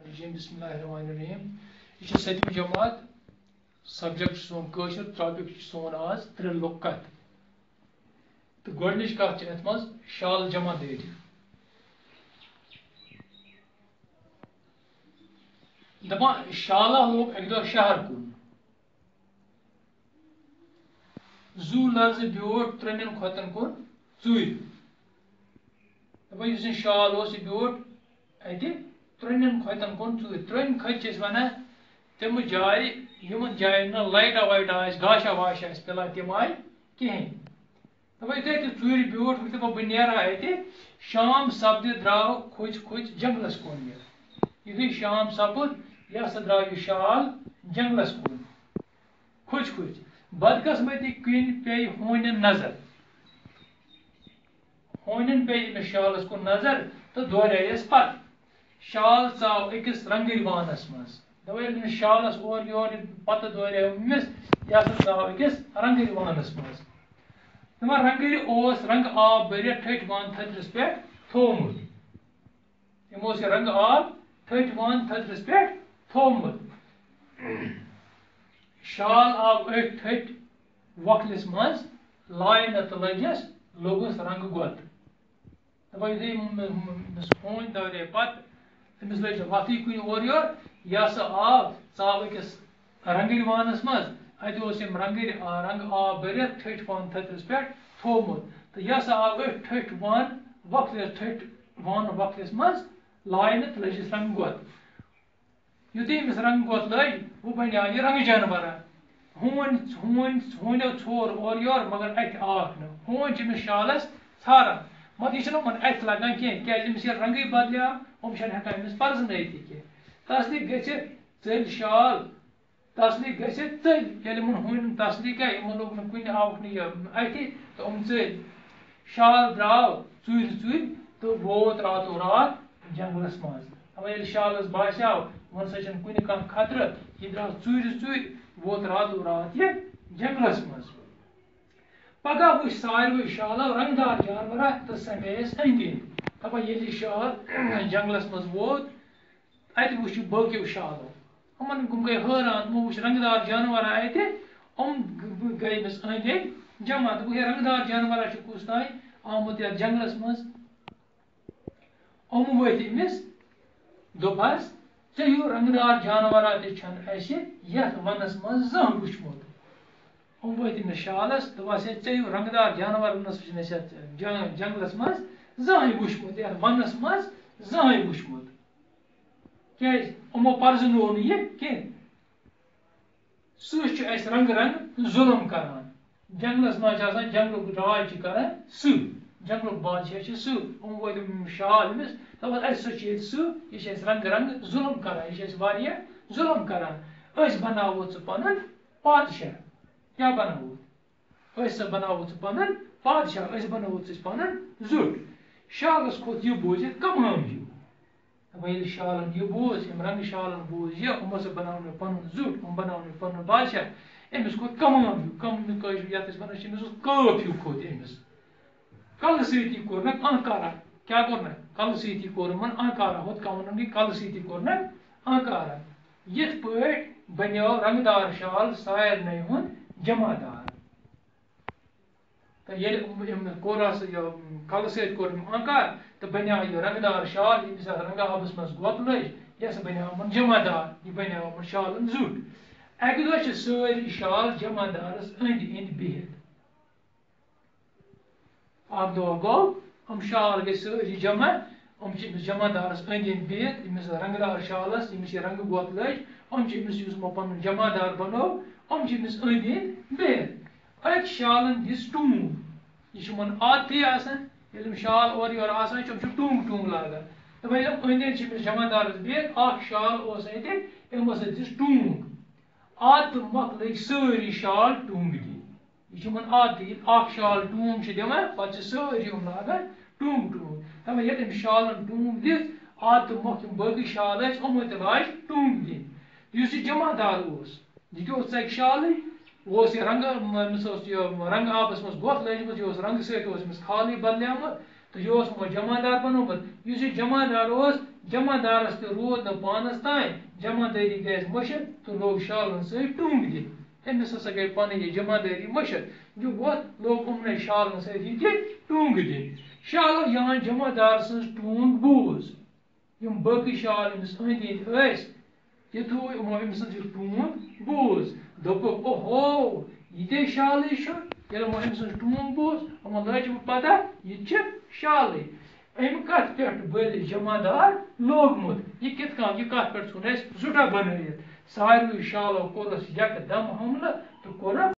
बिस्मिल्लाहिर्रहमानिर्रहीम। यह 7वीं जमात सब्जेक्ट सोन कशर टॉपिक सोन आज त्रे लुक कत तो गोडनिच कत अत मज शाल जमा दरी दपान शाला लोग एक दो शहर कुन जू लर्ज ब्योट त्रन खोतन कुन चूर दपान यह शाल ब्योट अत त्रन खोतन कुन चूर त्रन खत वन तम जाय यमन जायन लाइटा वाइटा गाशा वाशा पिला तम आय कहें दप ये चूर ब्योट वो दप बह नेरा अत शाम सपद द्राव खोज खोज जंगलस कुन यु शाम सपद यह सा द्राव यह शाल जंगलस कुन खोज खोज बदकस्मती कन पे होन नजर होन पे अमिस शालस कुन नजर तो दौरस पत शाल चाव अकिस रंगरवानस मज दप शालस और योर पत दौरेव अमिस यह चाव अकिस रंगरवानस मज दपान रंगर रंग आब भर ठठ वन थथरस पे थोमुत यमो रंग आब ठठ वन थथरस पे थोमुत शाल आव अठ ठठ वकलस मज लाइन तो लजस लोगस रंग गोत दपा होन दौरे पत अमिस लज वत कुन और योर यह आव चाव अकिस रंगरवानस मज अत रंग आब भर ठठ वन थथरस पे थोमुत तो यह आव अठ ठठ वन वकलस मज लाइन तो लजस रंग गोत युति अमिस रंग गोत लग वो बनो यह रंग जानवर होनो छोर और योर मगर अत आख न होन अमिस शालस छारान मत यह अत लगान कह रंग बदलियाव हेकान अमिस पर्जन कह तसली गल शाल तसली गल होन तसली क्या लोग कुन आवक अथ तो चल शाल द्राव चूर चूर तो वोत रातो रात जंगलस मज अब शालस बास्याव वन सा कुन कह खतर यह द्राव चूर चूर वोत रातो रात यह जंगलस मज पगह वो सारे शालो रंगदार जानवर तो समेस अंद दपा ये शाल जंगलस मज वोत अत वो बको शालो अमन गई हैरान वो रंगदार जानवर अत गई अमिस अंद जमा दोप रंगदार जानवर कुस तान आमुत ये जंगलस मज वत अमिस दोपस चो रंगदार जानवर ये वनस मज जह वुचमुत वत अमिस शालस दोपस चो रंगदार जानवर जंगलस मज जह वुचमुत ये वनस मज जह वुचमुत क्या पर्जनो यह कह सह रंग रंग जुलम करान जंगलस मज जंगल राज कर जंगल बादशाह सह वो शाल अमिस दपस सह रंग रंग जुलम करान यह जुलम करान बनावो पन पादशाह क्या बनावो बनावो पन पादशाह बनावो पन जुट शालस खोत यह बोजित कमाम हिू शालन यह बोझ रंग शालन बोझ यह बनाव पन जुट बनाव पन बादशाह अमिस खोत कमाम हिू ये कफ हिू खोत अमिस कल सती कोर अहकारा क्या कोर कल सती कोरमन अहकारा होत कवन कल सती कोर अहकारा यथ पट बनो रंगदार शाल सारन हुन जमादार तो ये कोर कल सत कोर अहकार तो बनो यह रंगदार शाल यमिस रंग आबस मज गोत लज यह बनो जमादार यह बनो शालन जुट अक दह सारी शाल जमादारस अंद अंद बिहित अख दह गो शाल गई सारी जमा जमादारस अंद अंद बिहित यमिस रंगदार शालस यमिस रंग गोत लज अमिस पन जमादार बनो अमिस अंद अंद बिहित अक शालन दिस टूंग यह आदती आसान शाल और योर आसान टूंग टूंग लागान तो वह अंद अंद जमादारस बिहित अख शाल अत दिस टूंग आदत मक लग सारी शाल टूंग दिन यह आदती अख शाल टूंग दिवान पे सारी लागान टूंग टूंग दपा ये शालन टूंग दिस आदत मक बी शाल ते लाज टूंग दिन जमादार यह शाल वो रंग रंग आबस मज गोत लजम यह रंग समिस खाल बदलियामत तो यह जमादार बनोमुत जमादार जमादारस तो रोद न पानस तान जमादारी गैस मशर तो लोग शालन से टूंग दिन अमिस हसा गई पान ये जमादारी मशर जो बहुत लोग उमने शालन से टूंग दिन शाल यहाँ जमादार सज टूंग बूज यम बाकी शाल अमिस अंद ये थो अमिस टूंग बूज दोप ओहो ये शाल ये अमिस टूंग बूज अमो लज पता ये शाल अम कत पे बल जमादार लोगमुत ये कित ये कत पे जुटा बन सारे शालों कोरस यकदम हमला तो कोर